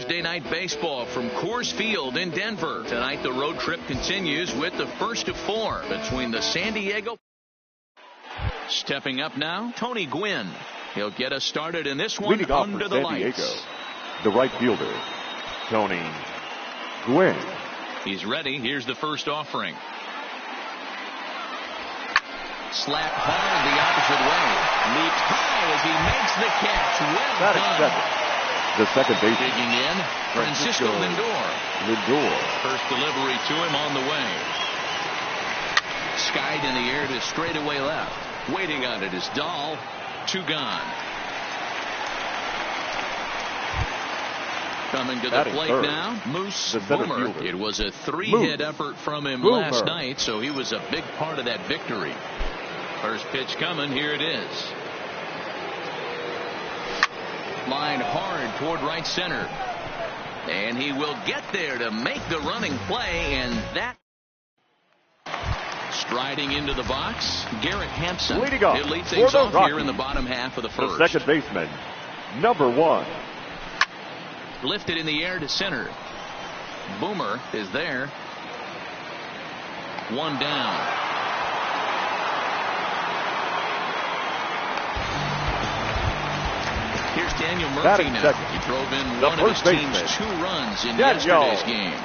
Thursday night baseball from Coors Field in Denver. Tonight the road trip continues with the first of 4 between the San Diego. Stepping up now, Tony Gwynn. He'll get us started in this one under the lights. The right fielder, Tony Gwynn. He's ready. Here's the first offering. Slap hard the opposite way. Leaps high as he makes the catch. Well done. The second base. Digging in, Francisco Lindor. First delivery to him on the way. Skied in the air to straightaway left. Waiting on it is Dahl. 2 gone. Coming to the plate now, Moose Boomer. It was a 3-hit effort from him last night, so he was a big part of that victory. First pitch coming. Here it is. Line hard toward right center. And he will get there to make the running play, and that. Striding into the box, Garrett Hampson. He'll lead things off here in the bottom half of the first. The second baseman, number 1. Lifted in the air to center. Boomer is there. 1 down. Here's Daniel Murphy now. He drove in one of his team's 2 runs in yesterday's game.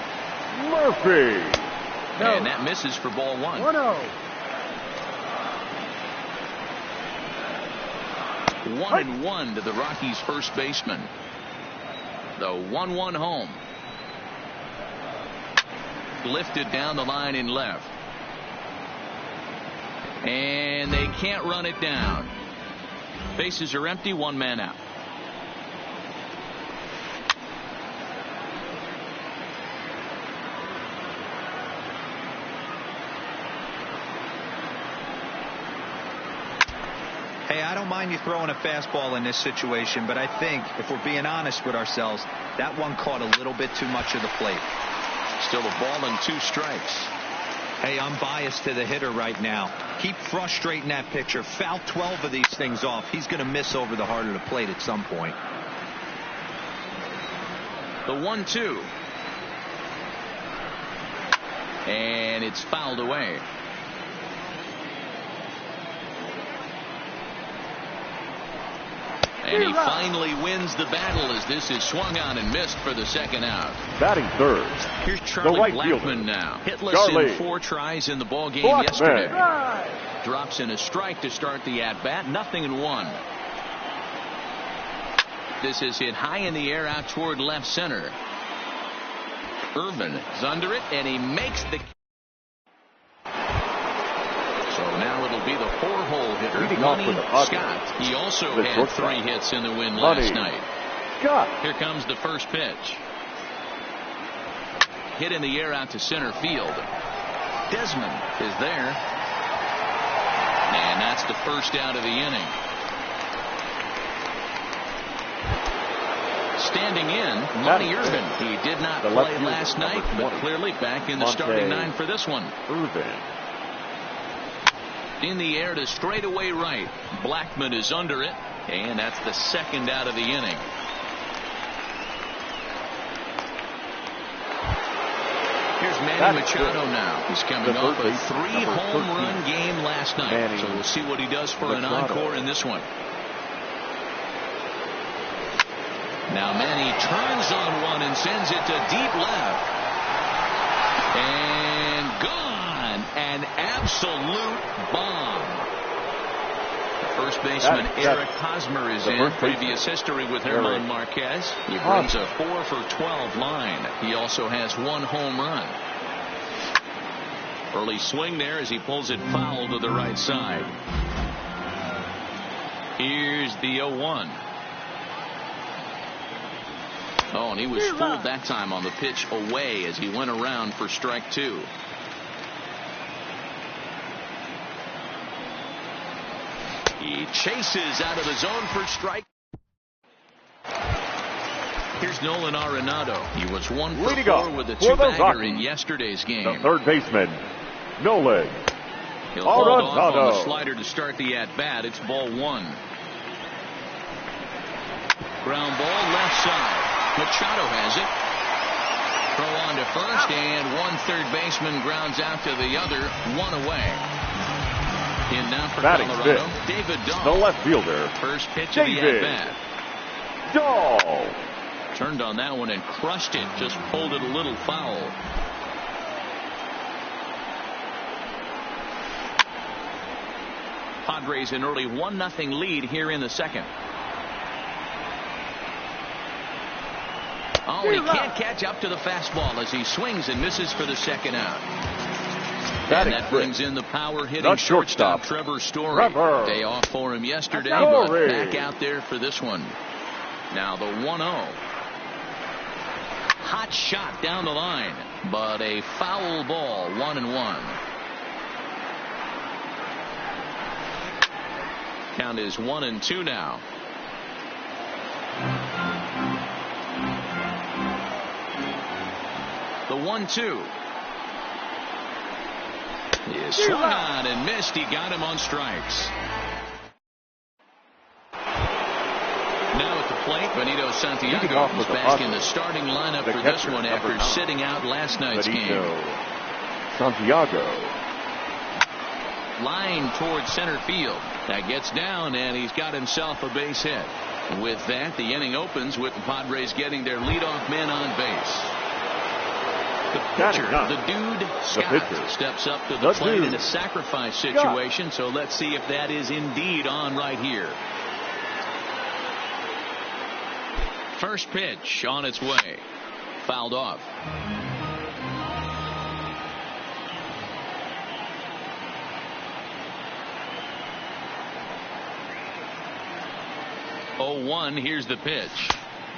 Murphy. And that misses for ball 1. 1-0. 1-1 to the Rockies' first baseman. The 1-1 home. Lifted down the line in left. And they can't run it down. Bases are empty, 1 man out. Hey, I don't mind you throwing a fastball in this situation, but I think if we're being honest with ourselves, that one caught a little bit too much of the plate. Still a ball and 2 strikes. Hey, I'm biased to the hitter right now. Keep frustrating that pitcher. Foul 12 of these things off. He's going to miss over the heart of the plate at some point. The 1-2. And it's fouled away. And he finally wins the battle as this is swung on and missed for the second out. Batting third. Here's Charlie Blackmon now. Hitless in 4 tries in the ball game yesterday. Drops in a strike to start the at-bat. 0-1. This is hit high in the air out toward left center. Irvin is under it, and he makes the. So now it'll be the 4-hole hitter, Money Scott. He also had 3 hits in the win last night. Here comes the first pitch. Hit in the air out to center field. Desmond is there. And that's the first out of the inning. Standing in, Money Irvin. He did not play last night, but clearly back in the starting 9 for this one. Irvin. In the air to straightaway right. Blackmon is under it, and that's the second out of the inning. Here's Manny Machado now. He's coming off a 3-home run game last night. So we'll see what he does for an encore in this one. Now Manny turns on one and sends it to deep left. And gone. An absolute bomb. First baseman Eric Hosmer is in. Previous history with German Marquez. He brings a 4 for 12 line. He also has 1 home run. Early swing there as he pulls it foul to the right side. Here's the 0-1. Oh, and he was fooled that time on the pitch away as he went around for strike 2. He chases out of the zone for strike. Here's Nolan Arenado. He was 1 for 4 with a 2-bagger in yesterday's game. The third baseman, Nolan He'll hold off on the slider to start the at-bat. It's ball 1. Ground ball left side. Machado has it. Throw on to first, and one third baseman grounds out to the other, one away. In now for Colorado, David Dahl. The left fielder. First pitch of the at-bat. Dahl. Turned on that one and crushed it. Just pulled it a little foul. Padres an early 1-0 lead here in the second. Oh, he can't catch up to the fastball as he swings and misses for the second out. And that brings in the power hitting shortstop Trevor Story. Day off for him yesterday, but back out there for this one. Now the 1-0. Hot shot down the line, but a foul ball, 1-1. Count is 1-2 now. The 1-2 is swung on and missed. He got him on strikes. Now at the plate, Benito Santiago is back in the starting lineup for this one after sitting out last night's game. Santiago. Line towards center field. That gets down, and he's got himself a base hit. With that, the inning opens with the Padres getting their leadoff man on base. The pitcher, the dude, Scott, steps up to the plate in a sacrifice situation, so let's see if that is indeed on right here. First pitch on its way. Fouled off. Oh, here's the pitch.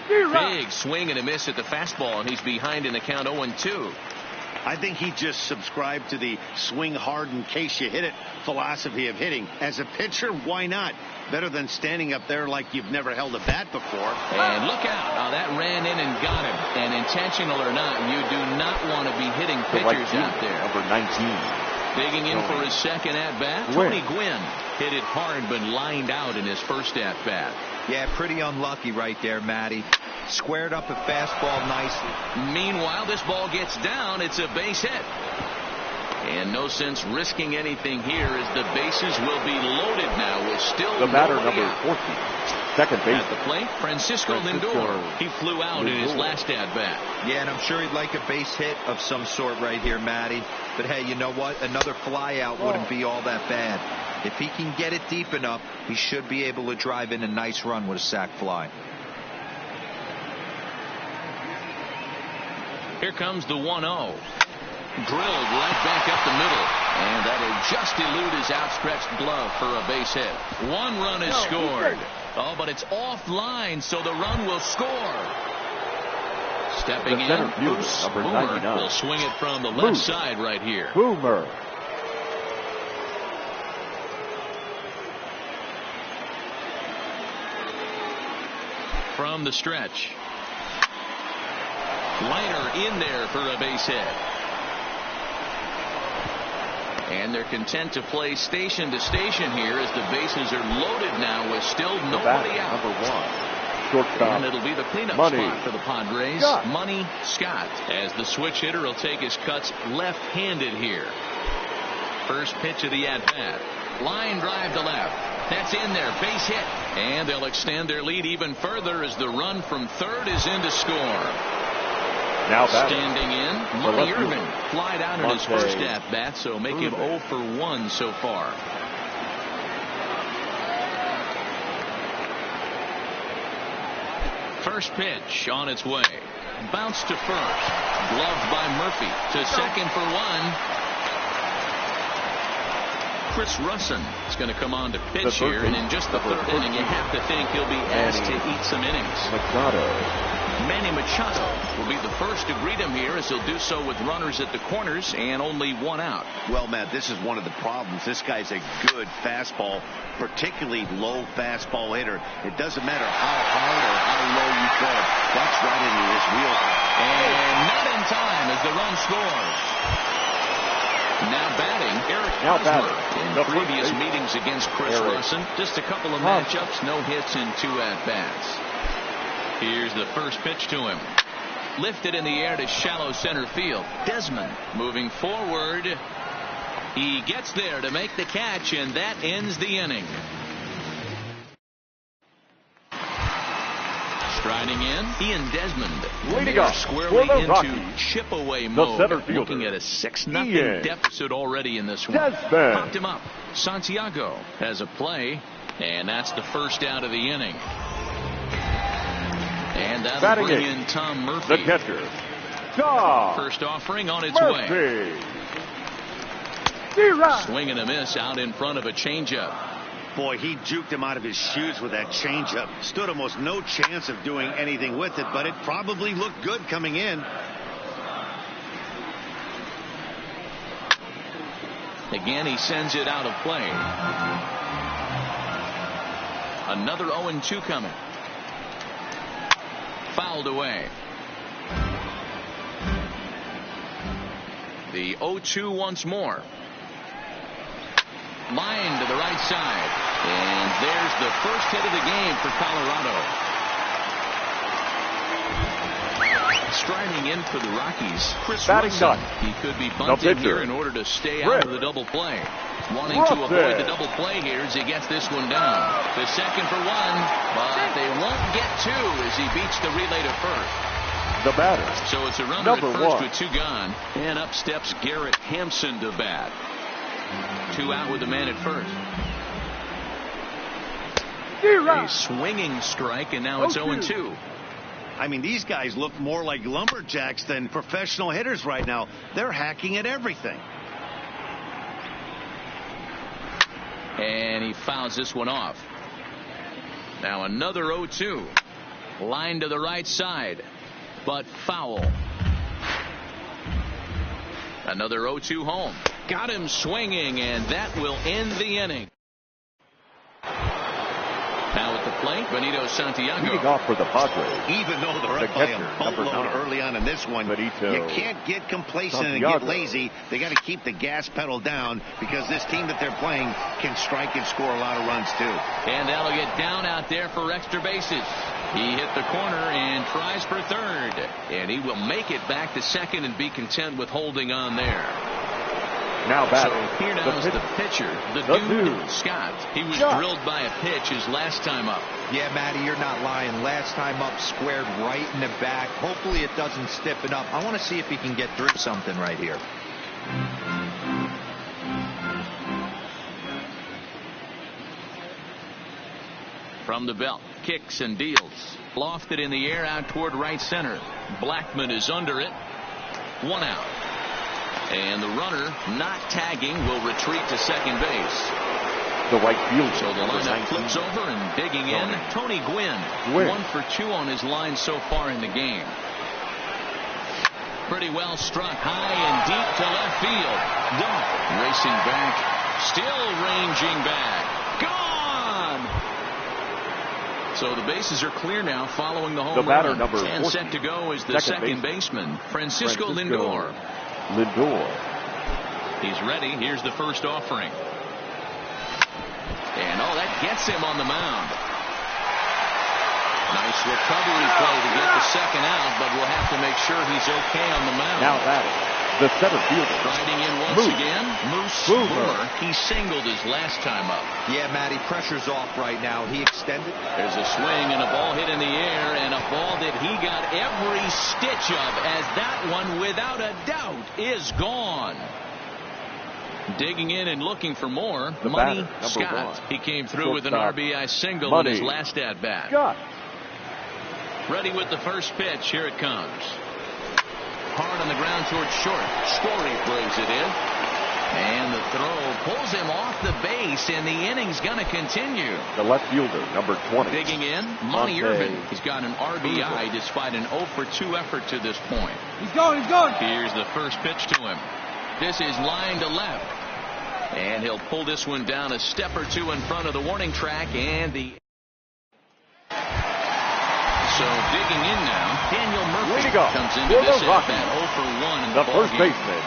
Big swing and a miss at the fastball, and he's behind in the count 0-2. I think he just subscribed to the swing hard in case you hit it philosophy of hitting. As a pitcher, why not? Better than standing up there like you've never held a bat before. And look out. Oh, that ran in and got him. And intentional or not, you do not want to be hitting pitchers out there. Number 19. Digging in for his second at-bat, Tony Gwynn hit it hard but lined out in his first at-bat. Yeah, pretty unlucky right there, Matty. Squared up a fastball nicely. Meanwhile, this ball gets down. It's a base hit. And no sense risking anything here as the bases will be loaded now with still the batter number 14. Second base. At the plate, Francisco Lindor. He flew out in his last at-bat. Yeah, and I'm sure he'd like a base hit of some sort right here, Matty. But hey, you know what? Another fly out wouldn't be all that bad. If he can get it deep enough, he should be able to drive in a nice run with a sac fly. Here comes the 1-0. Drilled right back up the middle. And that'll just elude his outstretched glove for a base hit. One run is scored. Oh, but it's offline, so the run will score. Stepping in, Bruce Boomer will swing it from the left side right here. Boomer. From the stretch. Liner in there for a base hit. And they're content to play station to station here as the bases are loaded now with still nobody out. Number 1. Shortstop. And it'll be the cleanup spot for the Padres. Money Scott, as the switch hitter will take his cuts left-handed here. First pitch of the at-bat. Line drive to left. That's in there. Base hit. And they'll extend their lead even further as the run from third is in to score. Now standing in, Money Irvin flied out in his first at-bat, so make him 0 for 1 so far. First pitch on its way. Bounce to first. Gloved by Murphy. To second for 1. Chris Russin is going to come on to pitch here, and in just the third inning, you have to think he'll be asked to eat some innings. Manny Machado will be the first to greet him here, as he'll do so with runners at the corners and only one out. Well, Matt, this is one of the problems. This guy's a good fastball, particularly low fastball hitter. It doesn't matter how hard or how low you throw it. That's right into his wheelhouse. And not in time as the run scores. Now batting, Eric Hosmer. In previous meetings against Chris Russin, just a couple of matchups, no hits in 2 at-bats. Here's the first pitch to him. Lifted in the air to shallow center field. Desmond moving forward. He gets there to make the catch, and that ends the inning. Striding in, Ian Desmond. Leading off squarely for the into Rockies, chip-away mode. center fielder, looking at a 6-0 deficit already in this one. Desmond. Popped him up. Santiago has a play, and that's the first out of the inning. And that'll bring in Tom Murphy. The catcher, Tom First offering on its Murphy. way. Swing and a miss out in front of a changeup. Boy, he juked him out of his shoes with that changeup. Stood almost no chance of doing anything with it, but it probably looked good coming in. Again, he sends it out of play. Another 0-2 coming. Fouled away. The 0-2 once more. Line to the right side. And there's the first hit of the game for Colorado. Striding in for the Rockies, Chris Russell. He could be bunted here in order to stay out of the double play. Wanting to avoid the double play here as he gets this one down. The second for one, but they won't get two as he beats the relay to first. The batter. So it's a runner at first with two gone. And up steps Garrett Hampson to bat. Two out with the man at first. A swinging strike, and now it's 0-2. I mean, these guys look more like lumberjacks than professional hitters right now. They're hacking at everything. And he fouls this one off. Now another 0-2. Line to the right side, but foul. Another 0-2 home. Got him swinging, and that will end the inning. Now at the plate, Benito Santiago. Leading off for the Padres. Even though they're up by a boatload early on in this one, you can't get complacent and get lazy. They got to keep the gas pedal down because this team that they're playing can strike and score a lot of runs too. And that'll get down out there for extra bases. He hit the corner and tries for third. And he will make it back to second and be content with holding on there. Now batting. So here now is the pitcher, the dude, Scott. He was drilled by a pitch his last time up. Yeah, Matty, you're not lying. Last time up, squared right in the back. Hopefully it doesn't stiffen up. I want to see if he can get through something right here. From the belt, kicks and deals. Lofted in the air out toward right center. Blackman is under it. One out. And the runner, not tagging, will retreat to second base. The right field. So the lineup flips over and digging in. Tony Gwynn. 1 for 2 on his line so far in the game. Pretty well struck high and deep to left field. Duff racing back. Still ranging back. Gone! So the bases are clear now following the home run. And set to go is the second baseman, Francisco Lindor. He's ready. Here's the first offering. And that gets him on the mound. Nice recovery play to get the second out, but we'll have to make sure he's okay on the mound. Now that the center fielder. Riding in once again, Moose Boomer. He singled his last time up. Yeah, Matty, pressure's off right now. He extended. There's a swing and a ball hit in the air, and a ball that he got every stitch of, as that one, without a doubt, is gone. Digging in and looking for more. Money Scott. He came through with an RBI single in his last at-bat. Ready with the first pitch. Here it comes. Hard on the ground towards short. Story throws it in. And the throw pulls him off the base, and the inning's going to continue. The left fielder, number 20. Digging in, Monty Irvin. He's got an RBI despite an 0 for 2 effort to this point. He's going. Here's the first pitch to him. This is line to left. And he'll pull this one down a step or two in front of the warning track, and the... So digging in now, Daniel Murphy comes into this at-bat 0 for 1 in the first baseman,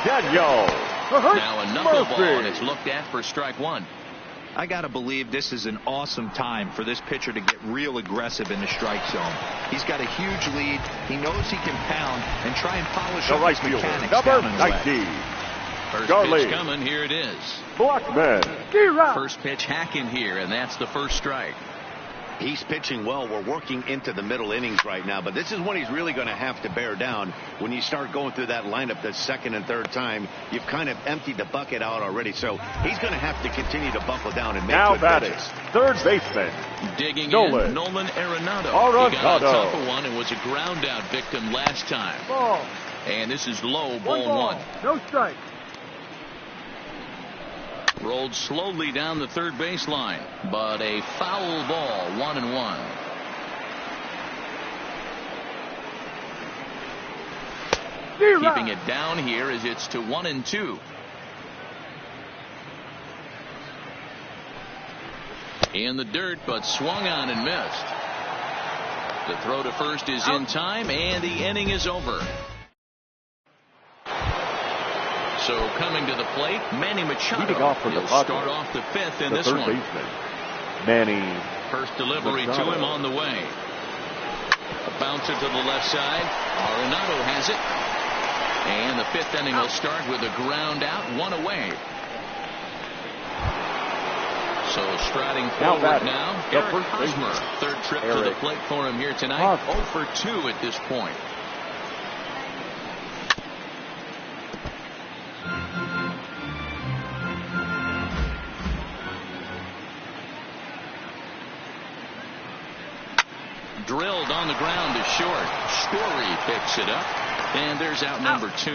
Daniel. Now a knuckleball, and it's looked at for strike one. I got to believe this is an awesome time for this pitcher to get real aggressive in the strike zone. He's got a huge lead. He knows he can pound and try and polish up his mechanics number down in the 19. First Charlie. pitch coming. Here it is. Blackman. First pitch hacking here, and that's the first strike. He's pitching well. We're working into the middle innings right now, but this is when he's really going to have to bear down. When you start going through that lineup the second and third time, you've kind of emptied the bucket out already, so he's going to have to continue to buckle down and make Now good batting, pitches. third baseman. Digging Nolan. in, Nolan Arenado. He got on top of one and was a ground out victim last time. Ball. And this is low, ball one. No strike. Rolled slowly down the third baseline, but a foul ball, 1-1. Keeping it down here as it's to 1-2. In the dirt, but swung on and missed. The throw to first is in time, and the inning is over. So coming to the plate, Manny Machado. He'll start off the fifth in this one. Baseman, Manny. First delivery to him on the way. A bouncer to the left side. Arenado has it. And the fifth inning will start with a ground out, one away. So striding forward now, Eric Hosmer. Third trip to the plate for him here tonight. 0 for 2 at this point. Drilled on the ground to short. Story picks it up. And there's out number 2.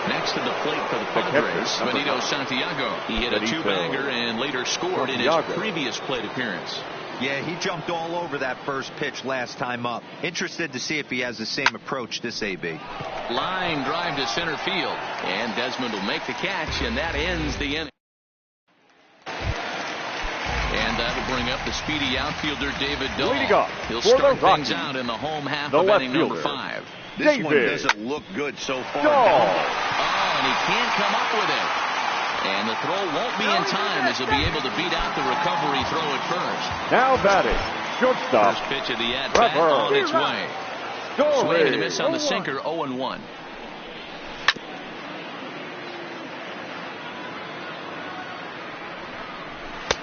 Next to the plate for the Padres, Benito Santiago. He hit a two-bagger and later scored in his previous plate appearance. Yeah, he jumped all over that first pitch last time up. Interested to see if he has the same approach this AB. Line drive to center field. And Desmond will make the catch, and that ends the inning. And that'll bring up the speedy outfielder David Dahl. He'll start things out in the home half of inning number 5. This one doesn't look good so far. Oh, and he can't come up with it. And the throw won't be in time as he'll be able to beat out the recovery throw at first. Now batting, shortstop. First pitch of the at-bat on its way. Swing and a miss on the sinker, 0-1.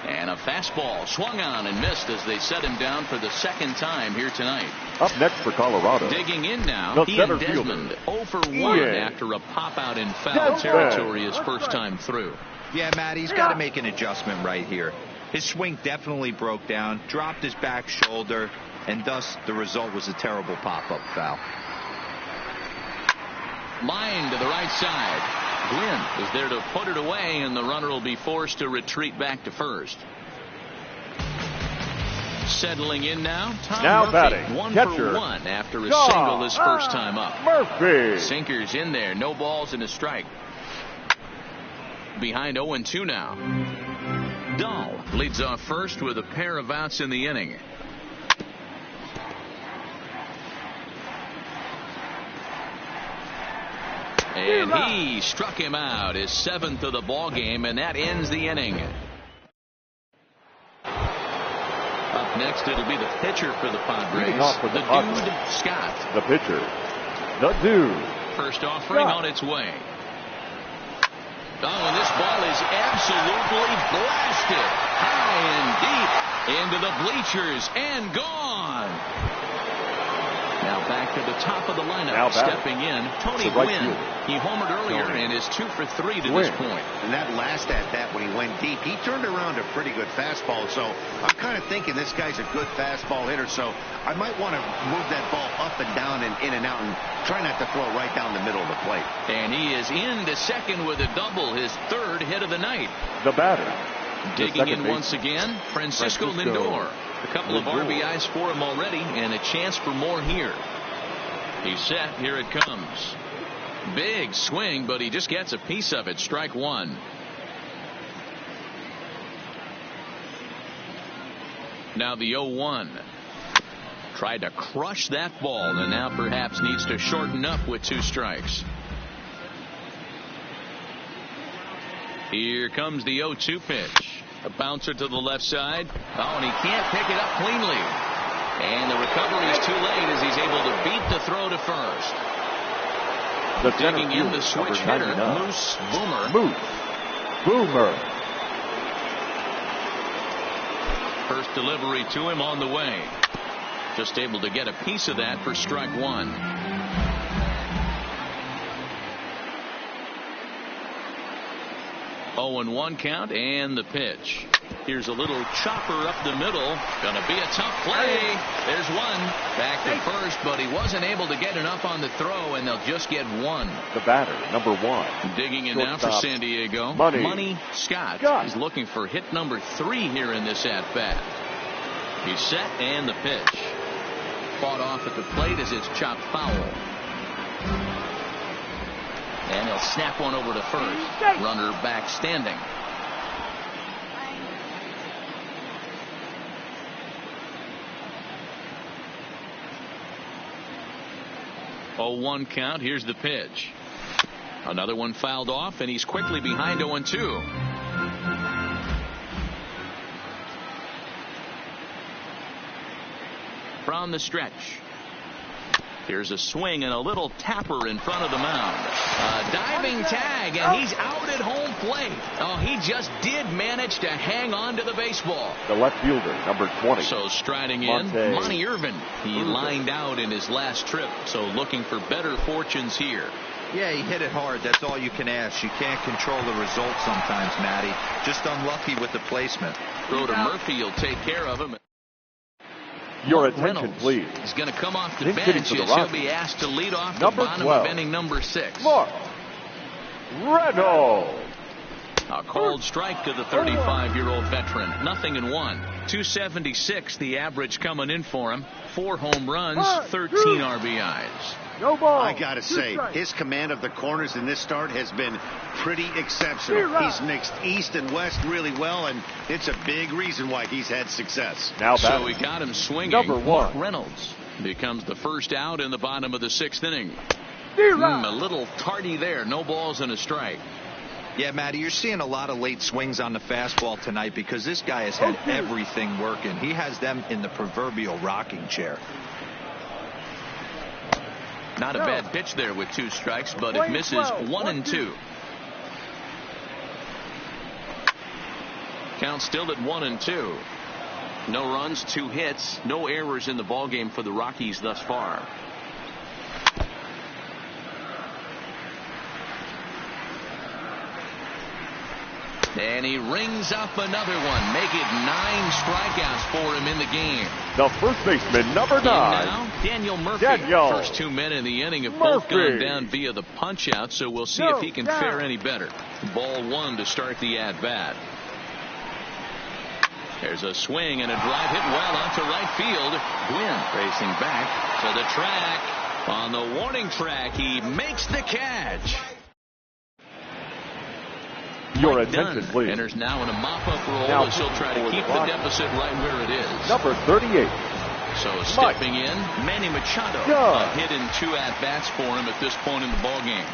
And a fastball swung on and missed as they set him down for the second time here tonight. Up next for Colorado. Digging in now, he and Desmond 0 for 1 after a pop-out in foul territory his first time through. Yeah, Matt, he's got to make an adjustment right here. His swing definitely broke down, dropped his back shoulder, and thus the result was a terrible pop-up foul. Line to the right side. Gwynn is there to put it away, and the runner will be forced to retreat back to first. Settling in now, Tom Murphy, batting, 1 catcher. for 1 after a single his first time up. Murphy. Sinker's in there, no balls and a strike. Behind 0-2 now. Dahl leads off first with a pair of outs in the inning. And he struck him out, his 7th of the ball game, and that ends the inning. Up next, it'll be the pitcher for the Padres, the Dude Scott. The pitcher, the Dude. First offering on its way. Oh, and this ball is absolutely blasted high and deep into the bleachers and gone. Now back to the top of the lineup, stepping in, Tony Gwynn. He homered earlier and is 2 for 3 to this point. And that last at-bat when he went deep, he turned around a pretty good fastball. So I'm kind of thinking this guy's a good fastball hitter. So I might want to move that ball up and down and in and out and try not to throw right down the middle of the plate. And he is into second with a double, his 3rd hit of the night. The batter. Digging in once again, Francisco Lindor. A couple of RBIs for him already, and a chance for more here. He's set. Here it comes. Big swing, but he just gets a piece of it. Strike 1. Now the 0-1. Tried to crush that ball, and now perhaps needs to shorten up with 2 strikes. Here comes the 0-2 pitch. A bouncer to the left side. Oh, and he can't pick it up cleanly. And the recovery is too late as he's able to beat the throw to first. Digging in the switch hitter, Moose Boomer. First delivery to him on the way. Just able to get a piece of that for strike one. 0-1 count and the pitch. Here's a little chopper up the middle. Gonna be a tough play. There's one. Back to first, but he wasn't able to get enough on the throw, and they'll just get one. The batter, number 1. Digging in now for San Diego. Money Scott is looking for hit number 3 here in this at-bat. He's set and the pitch. Fought off at the plate as it's chopped foul. And he'll snap one over to first. Runner back standing. Oh, 1 count. Here's the pitch. Another one fouled off, and he's quickly behind 0-2. From the stretch. Here's a swing and a little tapper in front of the mound. A diving tag, and he's out at home plate. Oh, he just did manage to hang on to the baseball. The left fielder, number 20. So striding in, Monty Irvin. He lined out in his last trip, so looking for better fortunes here. Yeah, he hit it hard. That's all you can ask. You can't control the result sometimes, Matty. Just unlucky with the placement. Throw to Murphy. He'll take care of him. Your attention, Reynolds, please. He's going to come off the bench as he'll be asked to lead off the bottom 12. of inning number 6. Mark Reynolds. A called strike to the 35-year-old veteran. 0-1. 276 the average coming in for him. 4 home runs, 13 RBIs. No ball. I gotta say, his command of the corners in this start has been pretty exceptional. He's mixed east and west really well, and it's a big reason why he's had success. Now so we got him swinging. Number 1. Mark Reynolds becomes the first out in the bottom of the 6th inning. A little tardy there. No balls and a strike. Yeah, Matty, you're seeing a lot of late swings on the fastball tonight because this guy has had everything working. He has them in the proverbial rocking chair. Not a bad pitch there with 2 strikes, but it misses 1-2. Count still at 1-2. No runs, 2 hits, no errors in the ballgame for the Rockies thus far. And he rings up another one. Make it 9 strikeouts for him in the game. The first baseman, number 9. Now, Daniel Murphy. First 2 men in the inning have both gone down via the punch-out, so we'll see if he can fare any better. Ball 1 to start the at-bat. There's a swing and a drive hit well onto right field. Gwynn racing back to the track. On the warning track, he makes the catch. Your attention, please. Enters now in a mop-up role as he'll try to keep the deficit right where it is. Number 38. So stepping in, Manny Machado. A hit in 2 at-bats for him at this point in the ballgame.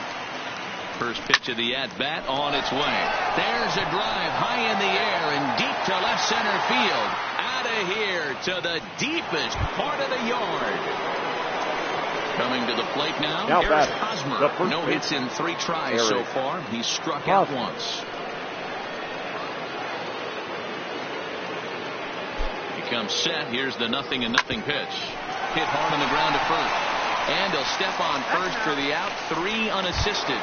First pitch of the at-bat on its way. There's a drive high in the air and deep to left center field. Out of here to the deepest part of the yard. Coming to the plate now Eric Hosmer. No hits in 3 tries so far. He's struck out once. He comes set. Here's the 0-0 pitch. Hit hard on the ground to first. And he'll step on first for the out. 3 unassisted.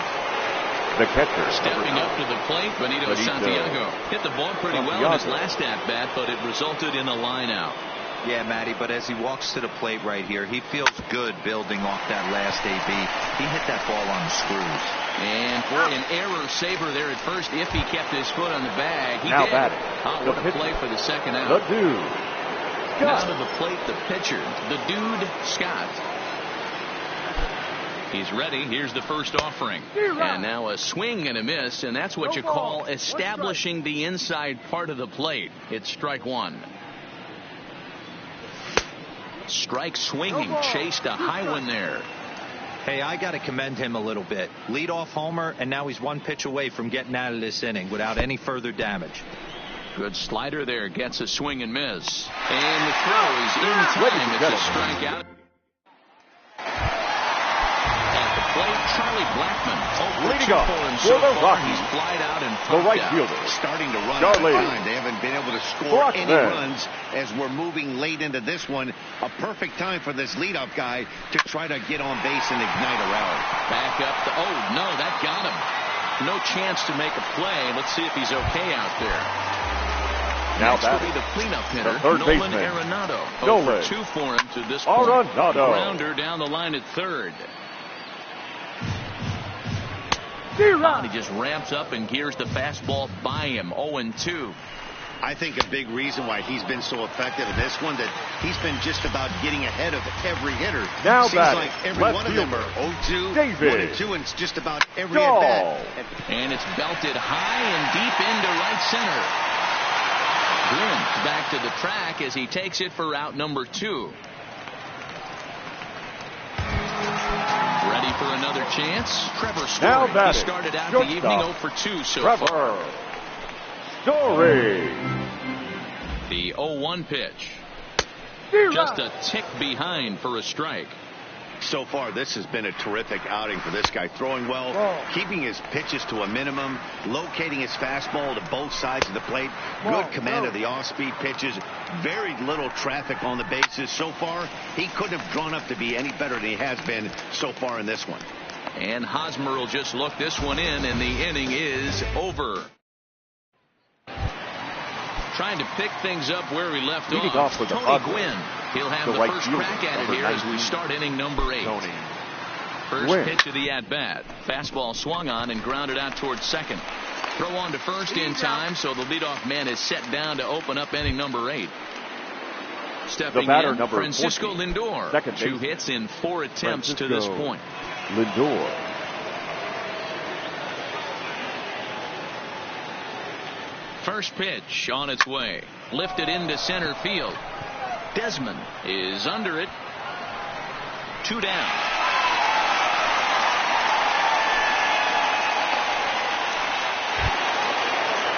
The catcher. Stepping up to the plate, Benito Santiago. Hit the ball pretty well in his last at-bat, but it resulted in a line out. Yeah, Matty, but as he walks to the plate right here, he feels good building off that last AB. He hit that ball on the screws. And for an error saver there at first, if he kept his foot on the bag, he now did. Batting. What a play for the second out. The dude. Now to the plate, the pitcher, the dude, Scott. He's ready. Here's the first offering. And now a swing and a miss, and that's what you call establishing the inside part of the plate. It's strike 1. Strike swinging, chased a high one there. Hey, I got to commend him a little bit. Leadoff homer, and now he's one pitch away from getting out of this inning without any further damage. Good slider there. Gets a swing and miss. And the throw is in time. It's a strikeout. At the plate, Charlie Blackmon. Leading off for him for so the far. Rockies. He's flied out and The right out. fielder. Starting to run Charlie. out of time. They haven't been able to score any Broadcast. runs as we're moving late into this one. A perfect time for this leadoff guy to try to get on base and ignite a rally. Back up. Oh, no, that got him. No chance to make a play. Let's see if he's okay out there. Now Next will be batting, the cleanup hitter, the third Nolan baseman. Arenado. Nolan 2 for him to this point. Arenado. Grounder down the line at third. He just ramps up and gears the fastball by him. 0-2. I think a big reason why he's been so effective in this one that he's been just about getting ahead of every hitter. Now Seems batting, like every left one of them are fielder, 0-2, David. 1-2, and it's just about every Dahl. at-bat. And it's belted high and deep into right center. Glynn's back to the track as he takes it for out number 2. Ready for another chance? Trevor Story. Now He batting, started out shortstop, the evening 0 for 2 so Trevor far. Story. The 0-1 pitch. Just a tick behind for a strike. So far, this has been a terrific outing for this guy. Throwing well, keeping his pitches to a minimum, locating his fastball to both sides of the plate. Good command of the off-speed pitches. Very little traffic on the bases. So far, he couldn't have drawn up to be any better than he has been so far in this one. And Hosmer will just look this one in, and the inning is over. Trying to pick things up where we left off. With Tony Gwynn. He'll have the right first fielder, crack at it number here as we 19. start inning number 8. Tony First Gwynn. pitch of the at-bat. Fastball swung on and grounded out towards second. Throw on to first in time, so the leadoff man is set down to open up inning number 8. Stepping The batter, in, number Francisco 14, Lindor. second 2 baseman. hits in 4 attempts to this Francisco point. Lindor. First pitch on its way. Lifted into center field. Desmond is under it. 2 down.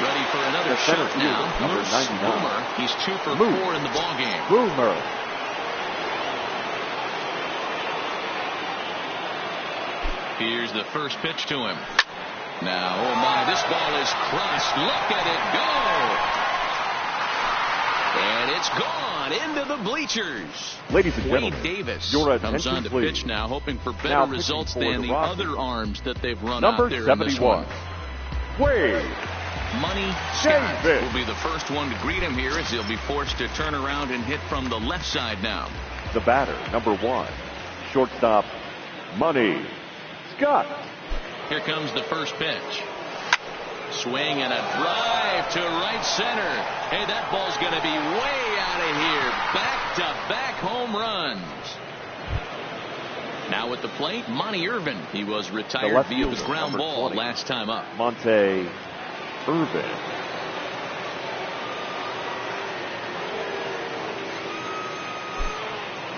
Ready for another The center shot fielder, now. number Moose 99. Boomer. He's 2 for Moose. 4 in the ballgame. Boomer. Here's the first pitch to him. Now, oh my, this ball is crossed. Look at it go. And it's gone into the bleachers. Ladies and Wade gentlemen, Davis your comes on to attention, pitch now, hoping for better Now pitching results for than the the Rockies. other arms that they've run number out there in this 71. one. Wade Money Scott Davis. will be the first one to greet him here as he'll be forced to turn around and hit from the left side now. The batter, number 1. Shortstop, Money Scott. Here comes the first pitch. Swing and a drive to right center. Hey, that ball's going to be way out of here. Back-to-back home runs. Now at the plate, Monty Irvin. He was retired via the ground ball 20. last time up. Monte Irvin.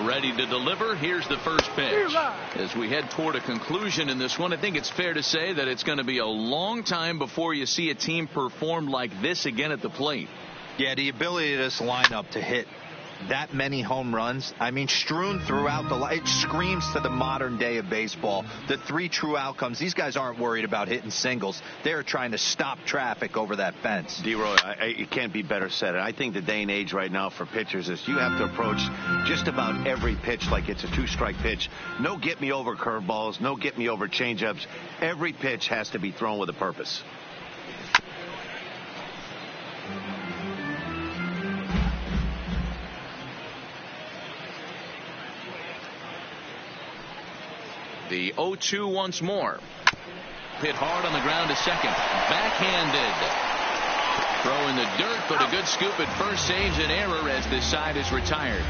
Ready to deliver. Here's the first pitch. As we head toward a conclusion in this one, I think it's fair to say that it's going to be a long time before you see a team perform like this again at the plate. Yeah, the ability of this lineup to hit that many home runs, I mean, strewn throughout the line, it screams to the modern day of baseball. The 3 true outcomes, these guys aren't worried about hitting singles. They're trying to stop traffic over that fence. D-Roy, it can't be better said. I think the day and age right now for pitchers is you have to approach just about every pitch like it's a 2-strike pitch. No get-me-over curveballs, no get-me-over changeups. Every pitch has to be thrown with a purpose. The 0-2 once more. Hit hard on the ground to second. Backhanded. Throw in the dirt, but a good scoop at first saves an error as this side is retired.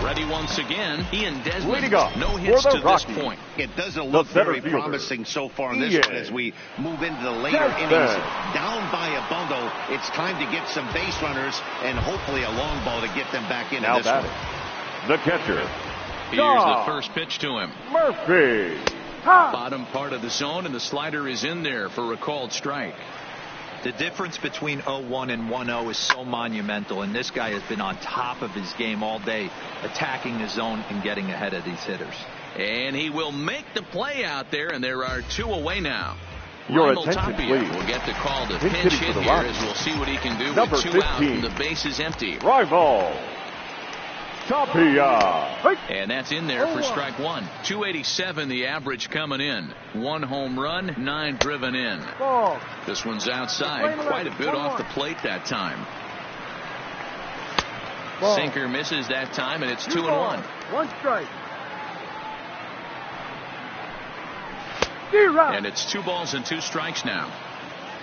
Ready once again. Ian Desmond. No hits to this point. It doesn't look very fielder. promising so far in this one as we move into the later innings. Down by a bundle, it's time to get some base runners and hopefully a long ball to get them back into Now this batting, one. the catcher, Here's the first pitch to him. Murphy. Bottom part of the zone, and the slider is in there for a called strike. The difference between 0-1 and 1-0 is so monumental, and this guy has been on top of his game all day, attacking the zone and getting ahead of these hitters. And he will make the play out there, and there are 2 away now. Your Lionel attention, Tapia please. will get the call to Pinch pinch hitting hit for the here Rockies. as we'll see what he can do Number with 2 out 15. and the base is empty. Rival. Tapia. And that's in there for strike 1. 287 the average coming in. 1 home run, 9 driven in. This one's outside. Quite a bit off the plate that time. Sinker misses that time, and it's 2-1. 1 strike. And it's 2 balls and 2 strikes now.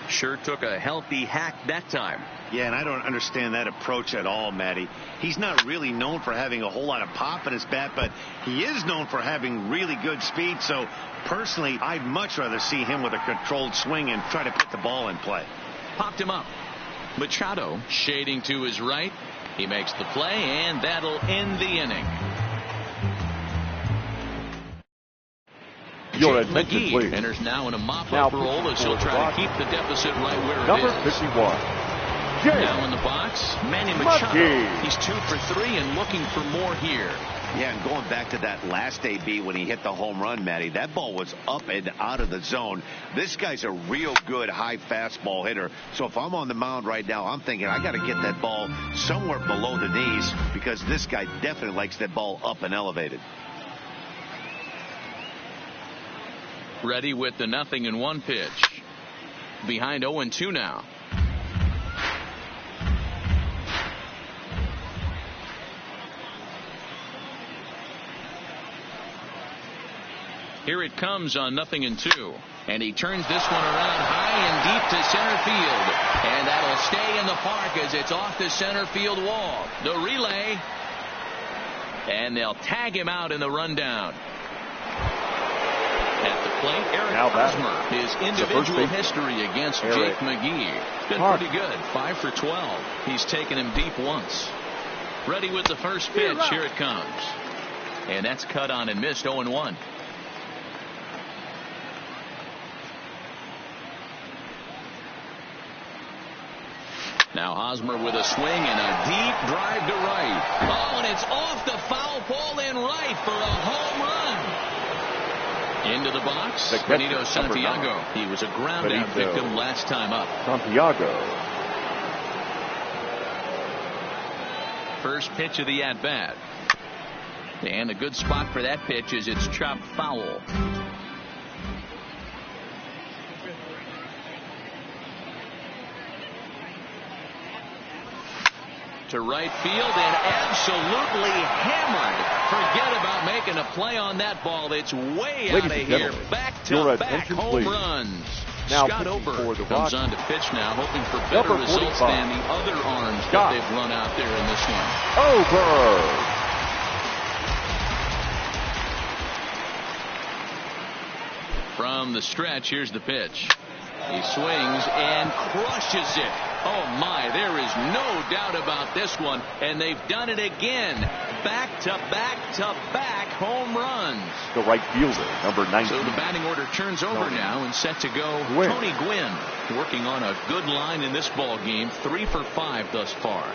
Sure took a healthy hack that time. Yeah, and I don't understand that approach at all, Matty. He's not really known for having a whole lot of pop in his bat, but he is known for having really good speed. So, personally, I'd much rather see him with a controlled swing and try to put the ball in play. Popped him up. Machado shading to his right. He makes the play, and that'll end the inning. Your Jake attention, McGee please. enters now in a mop-up role as he'll try to keep the deficit right where it Number is. 51. Jake Now in the box, Manny Machado. McGee. He's 2 for 3 and looking for more here. Yeah, and going back to that last AB when he hit the home run, Matty, that ball was up and out of the zone. This guy's a real good high fastball hitter. So if I'm on the mound right now, I'm thinking I got to get that ball somewhere below the knees because this guy definitely likes that ball up and elevated. Ready with the 0-1 pitch. Behind 0-2 now. Here it comes on 0-2. And he turns this one around high and deep to center field. And that'll stay in the park as it's off the center field wall. The relay. And they'll tag him out in the rundown. At the plate, Eric Hosmer. His individual history against Jake McGee. Been pretty good. 5 for 12. He's taken him deep once. Ready with the first pitch. Here it comes. And that's cut on and missed. 0-1. Now Hosmer with a swing and a deep drive to right. Oh, and it's off the foul pole in right for a home run. Into the box, Benito Santiago. He was a ground-out victim last time up. Santiago. First pitch of the at-bat. And a good spot for that pitch is it's chopped foul. To right field and absolutely hammered. Forget about making a play on that ball. It's way out of here. Back-to-back home runs. Now Scott Ober comes on to pitch now, hoping for better results than the other arms that they've run out there in this one. Over. From the stretch, here's the pitch. He swings and crushes it. Oh, my, there is no doubt about this one. And they've done it again. Back-to-back-to-back home runs. The right fielder, number 19. So the batting order turns over now and set to go. Tony Gwynn working on a good line in this ball game. 3 for 5 thus far.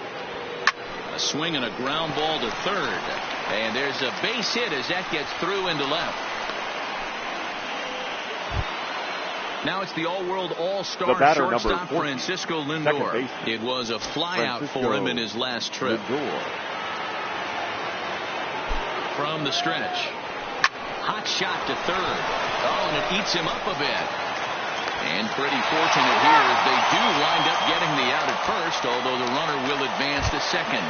A swing and a ground ball to third. And there's a base hit as that gets through into left. Now it's the all-world all-star shortstop Francisco Lindor. It was a flyout for him in his last trip. From the stretch. Hot shot to third. Oh, and it eats him up a bit. And pretty fortunate here as they do wind up getting the out at first, although the runner will advance to second.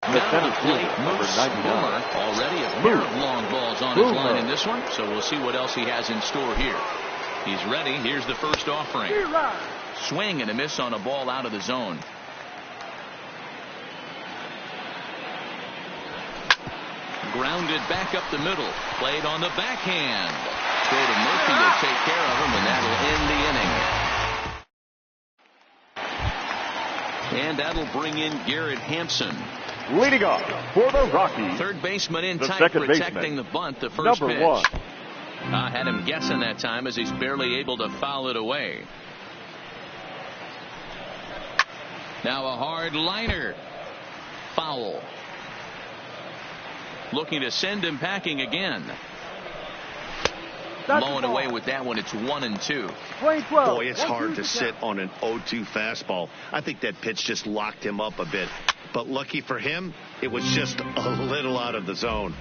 Now the plate, Moose Miller, already a pair of long balls on his line in this one, so we'll see what else he has in store here. He's ready. Here's the first offering. Swing and a miss on a ball out of the zone. grounded back up the middle. Played on the backhand. Throw to Murphy will take care of him, and that'll end the inning. And that'll bring in Garrett Hampson. Leading off for the Rockies. Third baseman in the tight, protecting baseman, the bunt, the first number pitch. 1. Had him guessing that time as he's barely able to foul it away. Now a hard liner. Foul. Looking to send him packing again. Blowing away with that one. It's 1-2. Boy, it's hard to sit on an 0-2 fastball. I think that pitch just locked him up a bit. But lucky for him, it was just a little out of the zone.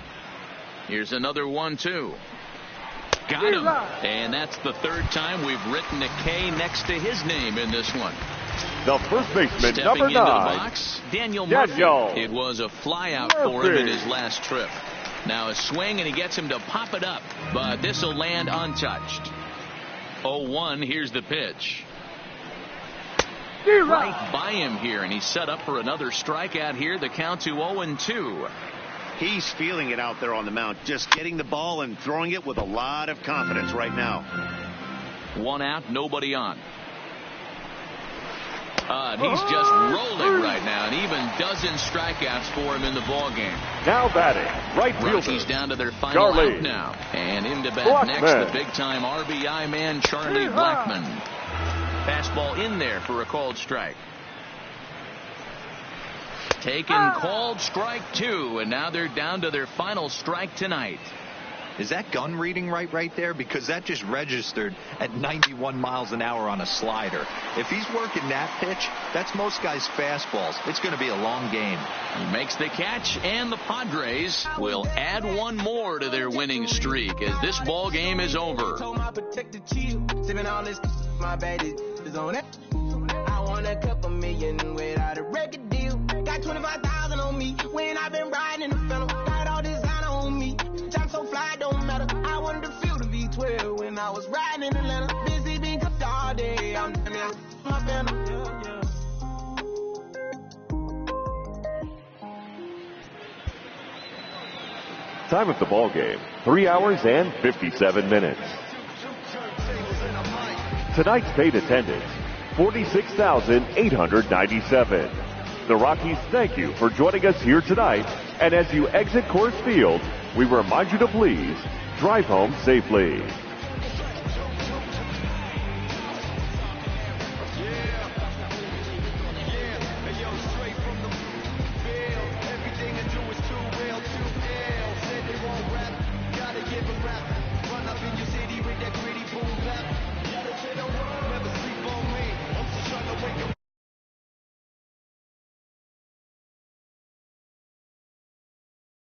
Here's another 1-2. Got him. And that's the third time we've written a K next to his name in this one. The first baseman, Stepping number into 9. the box, Daniel Murphy. It was a fly out for him in his last trip. Now a swing, and he gets him to pop it up. But this will land untouched. 0-1, here's the pitch. Right by him here, and he's set up for another strikeout here. The count to 0-2. He's feeling it out there on the mound, just getting the ball and throwing it with a lot of confidence right now. 1 out, nobody on. And he's just rolling right now, and even dozen strikeouts for him in the ball game. Now batting, right fielder. Rockies down to their final out now, and into bat next, the big-time RBI man, Charlie Blackmon. Fastball in there for a called strike. Taken, called strike 2, and now they're down to their final strike tonight. Is that gun reading right there? Because that just registered at 91 miles an hour on a slider. If he's working that pitch, that's most guys' fastballs. It's going to be a long game. He makes the catch, and the Padres will add one more to their winning streak as this ball game is over. I want a couple million without a record deal. Got 25,000 on me when I've been riding in the phantom. Got all designer on me. Time so fly don't matter. I wanted to feel the V12 when I was riding in Atlanta. Busy being cooked all day. I'm my phantom. Time of the ball game, 3 hours and 57 minutes. Tonight's paid attendance, 46,897. The Rockies thank you for joining us here tonight, and as you exit Coors Field, we remind you to please drive home safely.